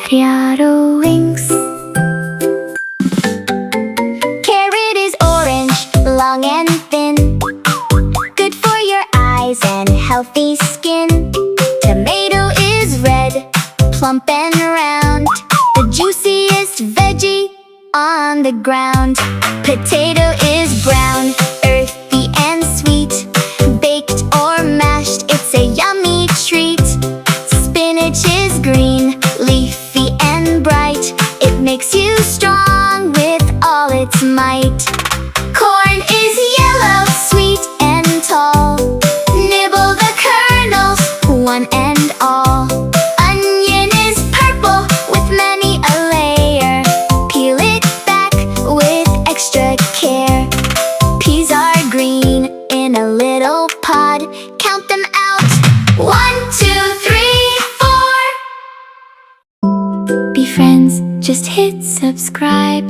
Criado wings. Carrot is orange, long and thin, good for your eyes and healthy skin. Tomato is red, plump and round, the juiciest veggie on the ground. Potato is brown, earthy and sweet, baked or mashed, it's a yummy treat. Spinach is green, leafy and bright, it makes you strong with all its might. Corn is yellow, sweet and tall, nibble the kernels, one and all. Onion is purple with many a layer, peel it back with extra care. Peas are green in a little pod, count them out, 1, 2, 3, 4. Be friends, just hit subscribe.